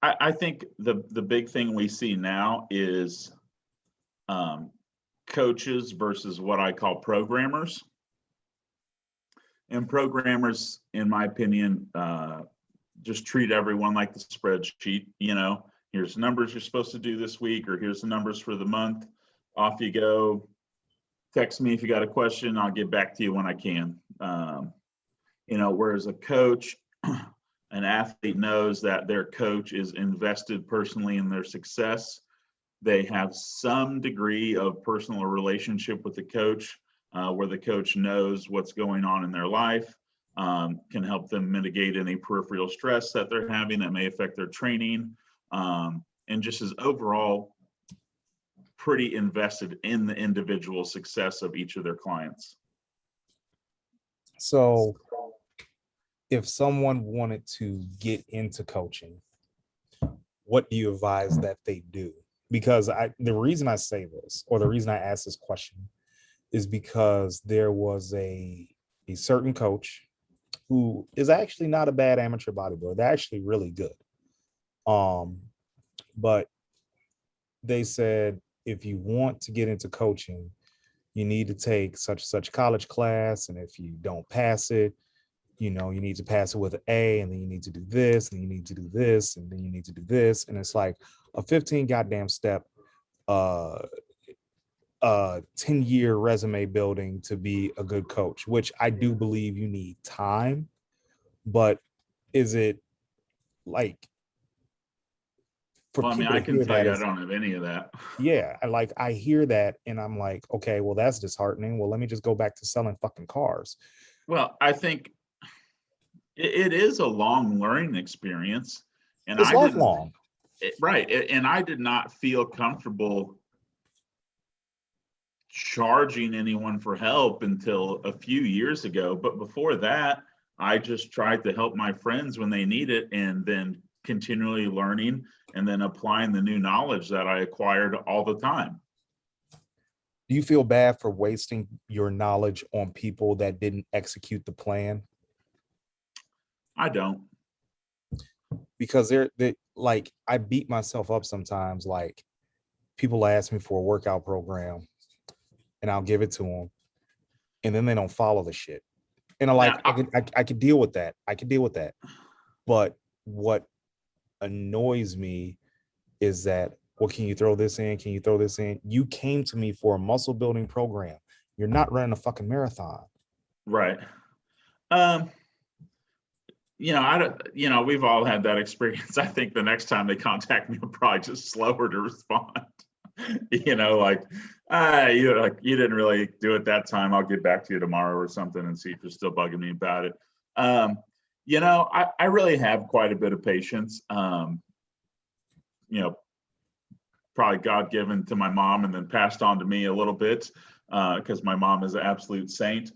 I think the big thing we see now is coaches versus what I call programmers. And programmers, in my opinion, just treat everyone like the spreadsheet. Here's numbers you're supposed to do this week, or here's the numbers for the month. Off you go. Text me if you got a question. I'll get back to you when I can. Whereas a coach, an athlete knows that their coach is invested personally in their success. They have some degree of personal relationship with the coach. where the coach knows what's going on in their life, can help them mitigate any peripheral stress that they're having that may affect their training, and just is overall pretty invested in the individual success of each of their clients. So if someone wanted to get into coaching, what do you advise that they do? Because the reason I say this, or the reason I ask this question, is because there was a certain coach who is actually not a bad amateur bodybuilder. They're actually really good. But they said, if you want to get into coaching, you need to take such college class, and if you don't pass it, you need to pass it with an A, and then you need to do this, and you need to do this, and then you need to do this, and it's like a 15 goddamn step 10-year resume building to be a good coach, which I do believe you need time. But is it like, for well, I mean, people I to can hear tell that you, I is, don't have any of that. yeah, I hear that and I'm like, okay, well, that's disheartening. Well, let me just go back to selling fucking cars. Well, I think it is a long learning experience, and It's I didn't, lifelong. right, and I did not feel comfortable charging anyone for help until a few years ago. But before that, I just tried to help my friends when they need it, and then continually learning and then applying the new knowledge that I acquired all the time. Do you feel bad for wasting your knowledge on people that didn't execute the plan? I don't. Because they like, I beat myself up sometimes. Like, people ask me for a workout program and I'll give it to them, and then they don't follow the shit. And I'm like, Now, I could deal with that. I could deal with that. But what annoys me is that, well, can you throw this in? Can you throw this in? You came to me for a muscle building program. You're not running a fucking marathon. right. I don't, we've all had that experience. I think the next time they contact me, I'm probably just slower to respond. Like, you didn't really do it that time. I'll get back to you tomorrow or something and see if you're still bugging me about it. I really have quite a bit of patience. Probably God-given to my mom and then passed on to me a little bit, because my mom is an absolute saint.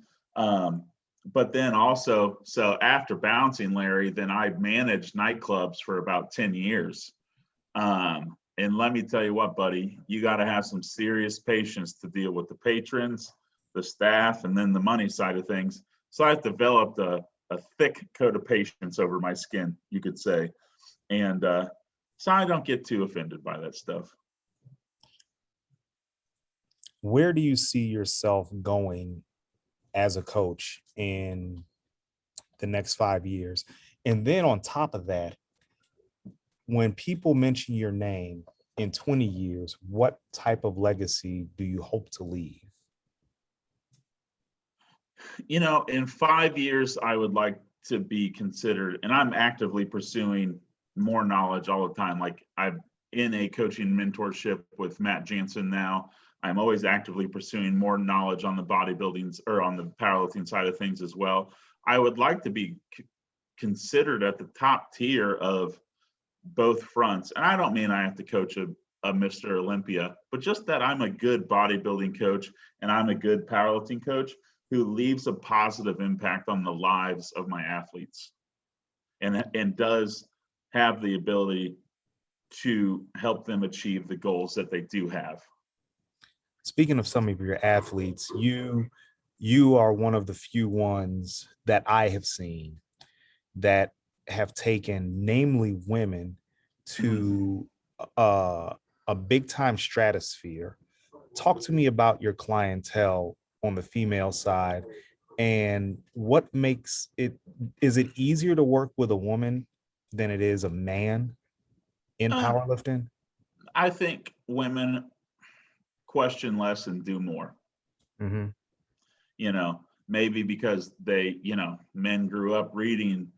But then also, so after bouncing, Larry, then I managed nightclubs for about 10 years. And let me tell you what, buddy, you got to have some serious patience to deal with the patrons, the staff, and then the money side of things. So I've developed a thick coat of patience over my skin, you could say. And so I don't get too offended by that stuff. Where do you see yourself going as a coach in the next 5 years? And then on top of that, when people mention your name in 20 years, what type of legacy do you hope to leave? In 5 years, I would like to be considered, and I'm actively pursuing more knowledge all the time. Like, I'm in a coaching mentorship with Matt Jansen now. I'm always actively pursuing more knowledge on the bodybuilding or on the powerlifting side of things as well. I would like to be considered at the top tier of both fronts. And I don't mean I have to coach a Mr. Olympia, but just that I'm a good bodybuilding coach and I'm a good powerlifting coach who leaves a positive impact on the lives of my athletes and does have the ability to help them achieve the goals that they do have. Speaking of some of your athletes, you are one of the few ones that I have seen that have taken, namely women, to a big time stratosphere. Talk to me about your clientele on the female side, and what makes it, is it easier to work with a woman than it is a man in powerlifting? I think women question less and do more. Mm-hmm. Maybe because men grew up reading,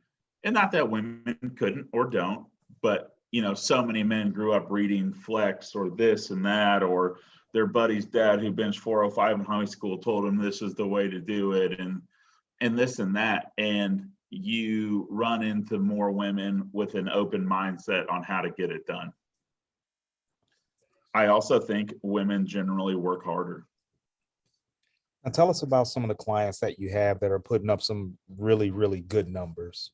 and not that women couldn't or don't, but so many men grew up reading Flex or this and that, or their buddy's dad who benched 405 in high school told them this is the way to do it, and this and that. And you run into more women with an open mindset on how to get it done. I also think women generally work harder. Now tell us about some of the clients that you have that are putting up some really, really good numbers.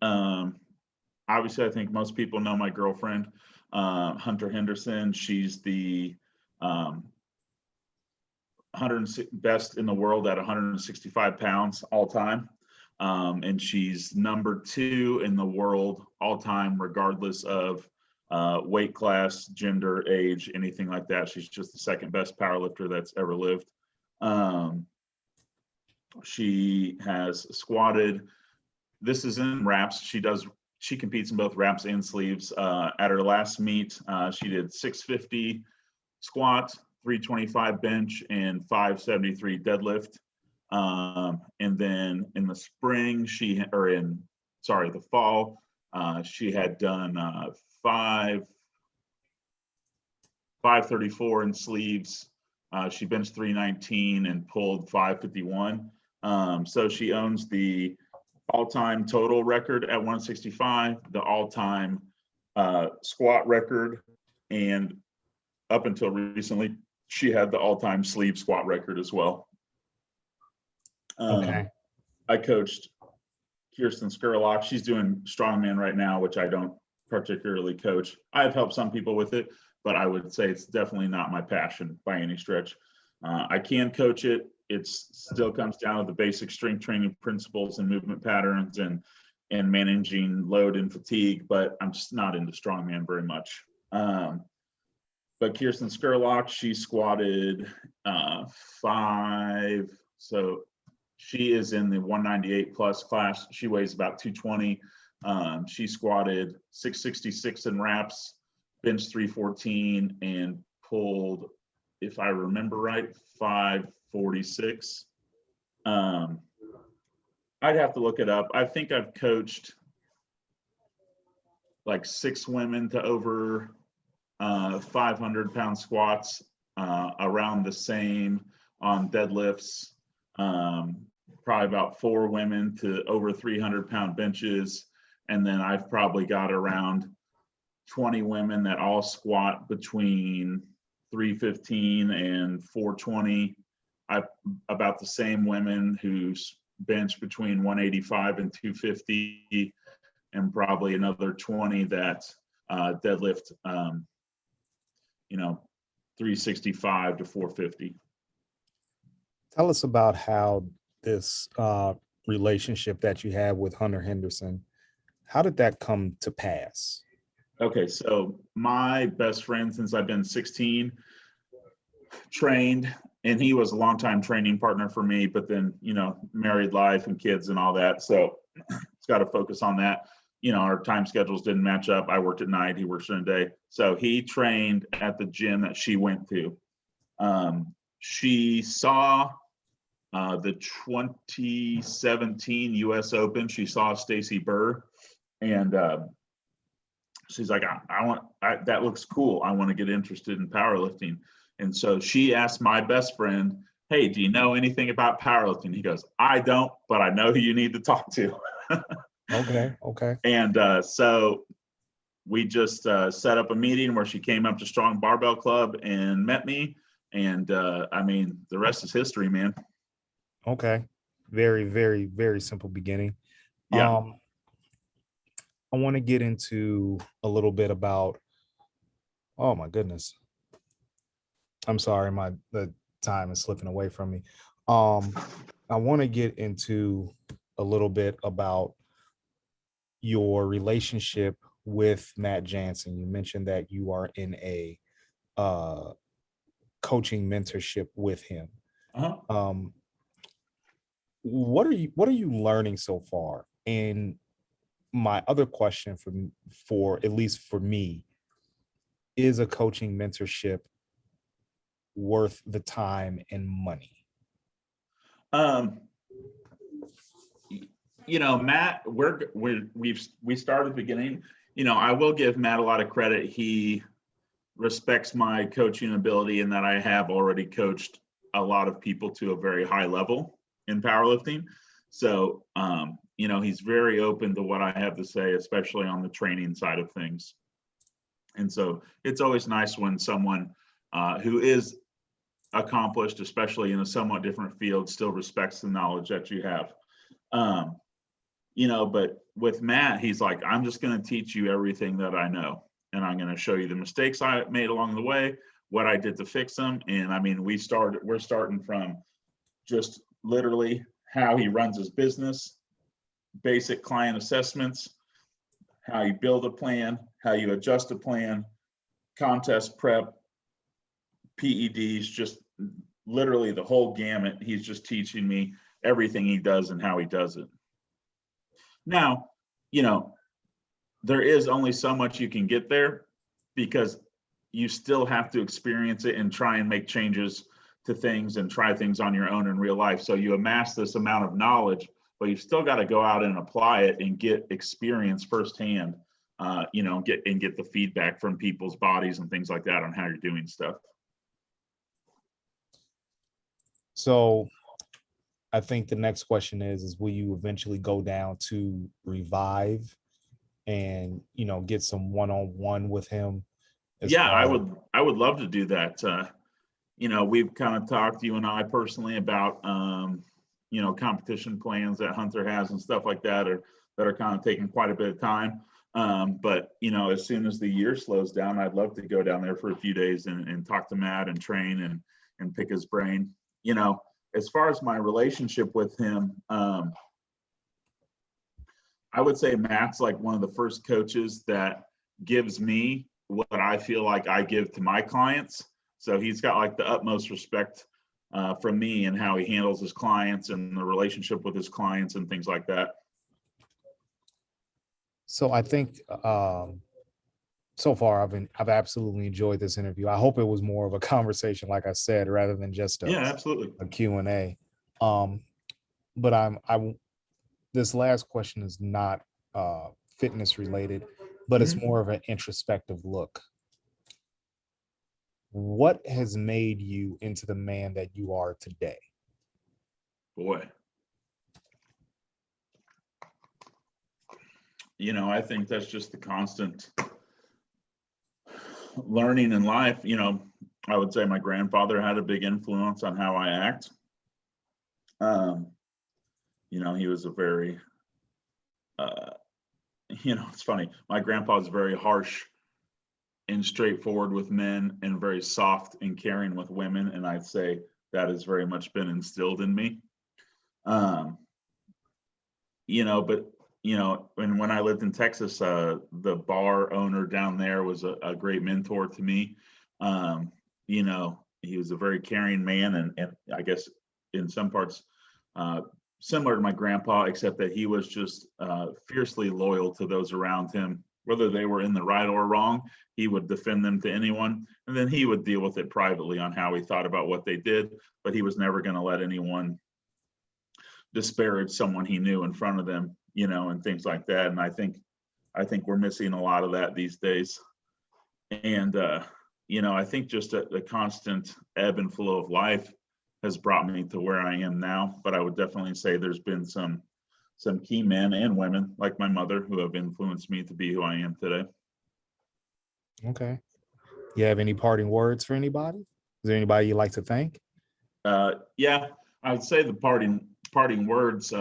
Obviously, I think most people know my girlfriend, Hunter Henderson. She's the 100 best in the world at 165 pounds all time. And she's number 2 in the world all time, regardless of weight class, gender, age, anything like that. She's just the second best powerlifter that's ever lived. She has squatted. This is in wraps. She competes in both wraps and sleeves. At her last meet, she did 650 squat, 325 bench, and 573 deadlift. And then in the spring, the fall, she had done 534 in sleeves. She benched 319 and pulled 551. So she owns the all-time total record at 165, the all-time squat record, and up until recently, she had the all-time sleeve squat record as well. Okay. I coached Kirsten Skurlock. She's doing strongman right now, which I don't particularly coach. I've helped some people with it, but I would say it's definitely not my passion by any stretch. I can coach it. It still comes down to the basic strength training principles and movement patterns and managing load and fatigue, but I'm just not into strongman very much. But Kirsten Skurlock, she squatted 5. So she is in the 198 plus class. She weighs about 220. She squatted 666 in wraps, benched 314, and pulled, if I remember right, 546. I'd have to look it up. I think I've coached like 6 women to over 500-pound squats, around the same on deadlifts. Probably about 4 women to over 300-pound benches. And then I've probably got around 20 women that all squat between 315 and 420. I've about the same women who bench between 185 and 250, and probably another 20 that deadlift, 365 to 450. Tell us about how this relationship that you have with Hunter Henderson, how did that come to pass? Okay, so my best friend since I've been 16 trained, and he was a longtime training partner for me, but then, married life and kids and all that. So it's got to focus on that. Our time schedules didn't match up. I worked at night, he works during the day. So he trained at the gym that she went to. She saw the 2017 US Open. She saw Stacy Burr, and she's like, that looks cool. I want to get interested in powerlifting. And so she asked my best friend, hey, do you know anything about powerlifting? He goes, I don't, but I know who you need to talk to. Okay. And so we just set up a meeting where she came up to Strong Barbell Club and met me. And the rest is history, man. Okay. Very, very, very simple beginning. Yeah. I want to get into a little bit about, oh my goodness. I'm sorry, the time is slipping away from me. I want to get into a little bit about your relationship with Matt Jansen. You mentioned that you are in a coaching mentorship with him. Uh-huh. What are you learning so far? And my other question for at least for me, is a coaching mentorship worth the time and money? Matt, we started at the beginning. I will give Matt a lot of credit. He respects my coaching ability and that I have already coached a lot of people to a very high level in powerlifting. So, he's very open to what I have to say, especially on the training side of things. And so it's always nice when someone who is accomplished, especially in a somewhat different field, still respects the knowledge that you have. But with Matt, he's like, I'm just going to teach you everything that I know. And I'm going to show you the mistakes I made along the way, what I did to fix them. And I mean, we're starting from just literally how he runs his business, basic client assessments, how you build a plan, how you adjust a plan, contest prep, PEDs, just literally the whole gamut. He's just teaching me everything he does and how he does it. Now, there is only so much you can get there because you still have to experience it and try and make changes to things and try things on your own in real life. So you amass this amount of knowledge, but you've still got to go out and apply it and get experience firsthand, get the feedback from people's bodies and things like that on how you're doing stuff. So I think the next question is will you eventually go down to Revive and, get some one-on-one with him? Yeah, I would love to do that. We've kind of talked, you and I personally, about, competition plans that Hunter has and stuff like that are kind of taking quite a bit of time. But, as soon as the year slows down, I'd love to go down there for a few days and talk to Matt and train and pick his brain. As far as my relationship with him, I would say Matt's like one of the first coaches that gives me what I feel like I give to my clients. So he's got like the utmost respect from me and how he handles his clients and the relationship with his clients and things like that. So I think so far I've absolutely enjoyed this interview. I hope it was more of a conversation, like I said, rather than just absolutely a Q&A. But this last question is not fitness related, but it's more of an introspective look. What has made you into the man that you are today? Boy. I think that's just the constant learning in life. I would say my grandfather had a big influence on how I act. He was a very, it's funny. My grandpa was very harsh and straightforward with men and very soft and caring with women. And I'd say that has very much been instilled in me. And when I lived in Texas, the bar owner down there was a great mentor to me. He was a very caring man and I guess in some parts, similar to my grandpa, except that he was just fiercely loyal to those around him, whether they were in the right or wrong. He would defend them to anyone, and then he would deal with it privately on how he thought about what they did, but he was never going to let anyone disparage someone he knew in front of them, and things like that. And I think we're missing a lot of that these days. And I think just the constant ebb and flow of life has brought me to where I am now. But I would definitely say there's been some key men and women like my mother who have influenced me to be who I am today. Okay. You have any parting words for anybody? Is there anybody you'd like to thank? Yeah, I would say the parting words,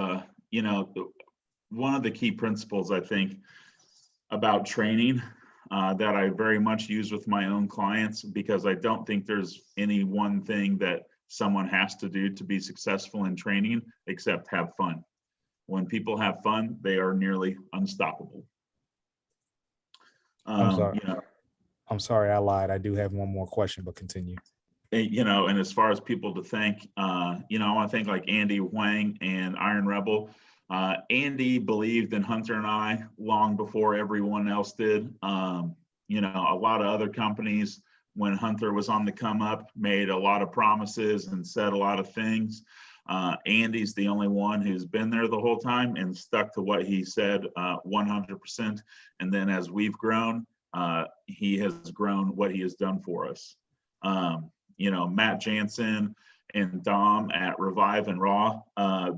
one of the key principles I think about training that I very much use with my own clients, because I don't think there's any one thing that someone has to do to be successful in training except have fun. When people have fun, they are nearly unstoppable. I'm sorry, I lied. I do have one more question, but continue. And as far as people to thank, I want to thank like Andy Wang and Iron Rebel. Andy believed in Hunter and I long before everyone else did. A lot of other companies, when Hunter was on the come up, made a lot of promises and said a lot of things. Andy's the only one who's been there the whole time and stuck to what he said 100%. And then as we've grown, he has grown what he has done for us. Matt Jansen and Dom at Revive and Raw,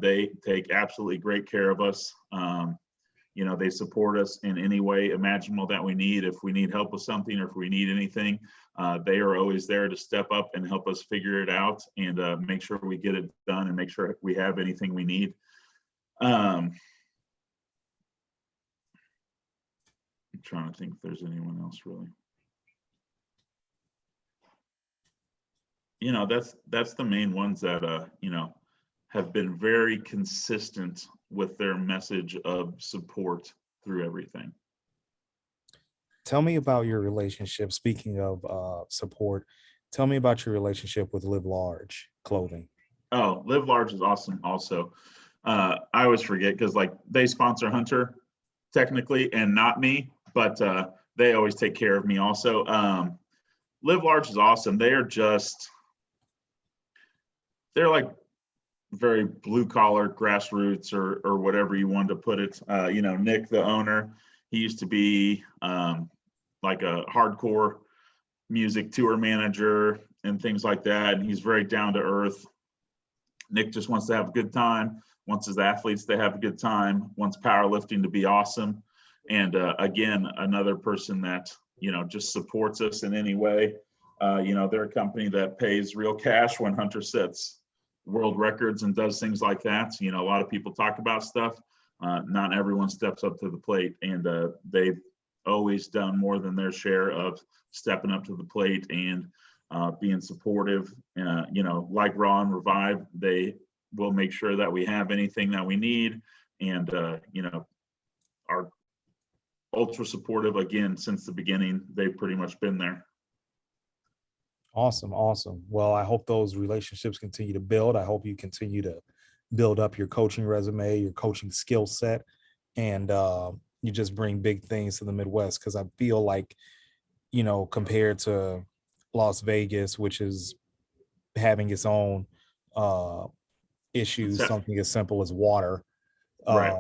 they take absolutely great care of us. They support us in any way imaginable that we need. If we need help with something or if we need anything, they are always there to step up and help us figure it out and make sure we get it done and make sure we have anything we need. I'm trying to think if there's anyone else really. That's the main ones that, have been very consistent with their message of support through everything. Tell me about your relationship. Speaking of support, tell me about your relationship with Live Large Clothing. Oh, Live Large is awesome also. I always forget because they sponsor Hunter technically and not me, but they always take care of me also. Live Large is awesome. They're like very blue collar grassroots or whatever you want to put it. Nick, the owner, he used to be like a hardcore music tour manager and things like that. And he's very down to earth. Nick just wants to have a good time, wants his athletes to have a good time, wants powerlifting to be awesome. And again, another person that, just supports us in any way. They're a company that pays real cash when Hunter sets world records and does things like that. A lot of people talk about stuff. Not everyone steps up to the plate, and they've always done more than their share of stepping up to the plate and being supportive. Like Raw and Revive, they will make sure that we have anything that we need, and are ultra supportive again since the beginning. They've pretty much been there. Awesome. Well, I hope those relationships continue to build. I hope you continue to build up your coaching resume, your coaching skill set, and you just bring big things to the Midwest. Because I feel like, compared to Las Vegas, which is having its own issues, something as simple as water. Right.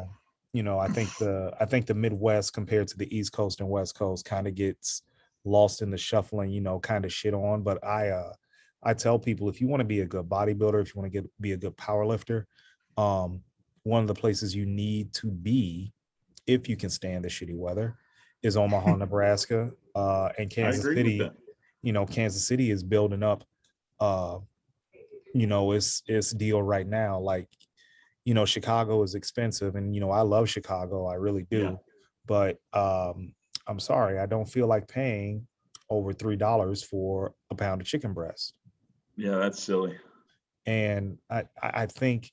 I think the Midwest compared to the East Coast and West Coast kind of gets lost in the shuffling, kind of shit on. But I tell people, if you want to be a good bodybuilder, if you want to be a good power lifter, one of the places you need to be, if you can stand the shitty weather, is Omaha, Nebraska, and Kansas City. Kansas City is building up, its deal right now. Like, Chicago is expensive, and I love Chicago, I really do. Yeah. But I'm sorry, I don't feel like paying over $3 for a pound of chicken breast. Yeah, that's silly. And I think,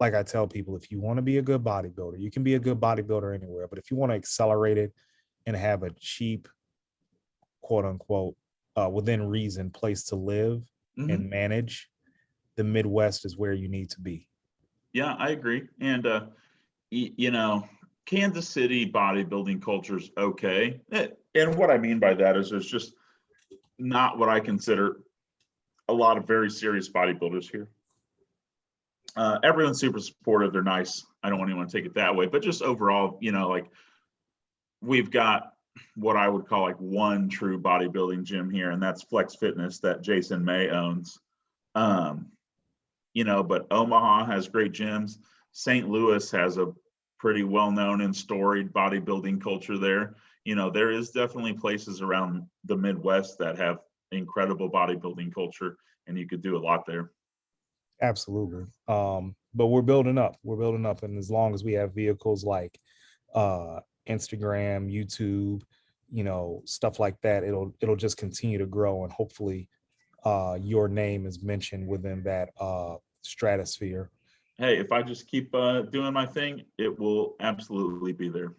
like I tell people, if you want to be a good bodybuilder, you can be a good bodybuilder anywhere. But if you want to accelerate it and have a cheap, quote unquote, within reason place to live and manage, the Midwest is where you need to be. Yeah, I agree. And, Kansas City bodybuilding culture is okay. And what I mean by that is there's just not what I consider a lot of very serious bodybuilders here. Everyone's super supportive. They're nice. I don't want anyone to take it that way, but just overall, we've got what I would call one true bodybuilding gym here, and that's Flex Fitness that Jason May owns. But Omaha has great gyms. St. Louis has a pretty well-known and storied bodybuilding culture there. There is definitely places around the Midwest that have incredible bodybuilding culture, and you could do a lot there. Absolutely. But we're building up. And as long as we have vehicles like Instagram, YouTube, stuff like that, it'll just continue to grow, and hopefully your name is mentioned within that stratosphere. Hey, if I just keep doing my thing, it will absolutely be there.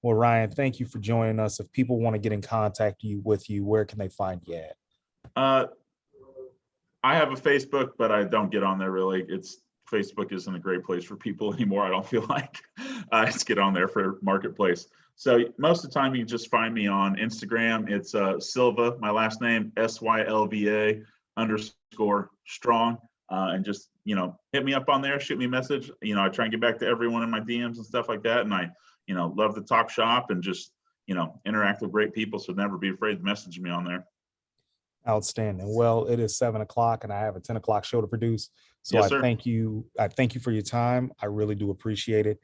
Well, Ryan, thank you for joining us. If people want to get in contact with you, where can they find you at? I have a Facebook, but I don't get on there really. Facebook isn't a great place for people anymore. I don't feel like I just get on there for marketplace. So most of the time you can just find me on Instagram. It's Silva, my last name, SYLVA _strong. And just, hit me up on there, shoot me a message. I try and get back to everyone in my DMs and stuff like that. And I, love to talk shop and just, interact with great people. So never be afraid to message me on there. Outstanding. Well, it is 7:00 and I have a 10:00 show to produce. So Yes, I sir. thank you. I thank you for your time. I really do appreciate it.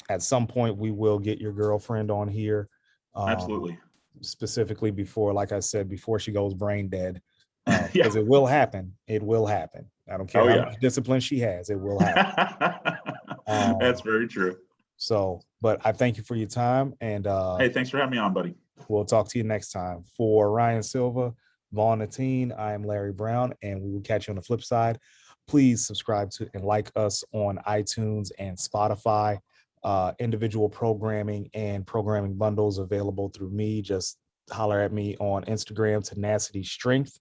At some point we will get your girlfriend on here. Absolutely. Specifically before, like I said, before she goes brain dead. Yeah. Because it will happen. It will happen. I don't care Oh, how yeah. much discipline she has, it will happen. That's very true. So, but I thank you for your time, and Hey, thanks for having me on, buddy. we'll talk to you next time. For Ryan Silva, Vaughn the Teen, I am Larry Brown, and we will catch you on the flip side. Please subscribe to and like us on iTunes and Spotify. Individual programming and programming bundles available through me. Just holler at me on Instagram, Tenacity Strength,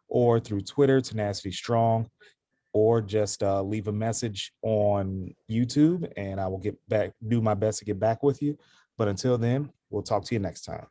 or through Twitter, Tenacity Strong, or just leave a message on YouTube and I will do my best to get back with you. But until then, we'll talk to you next time.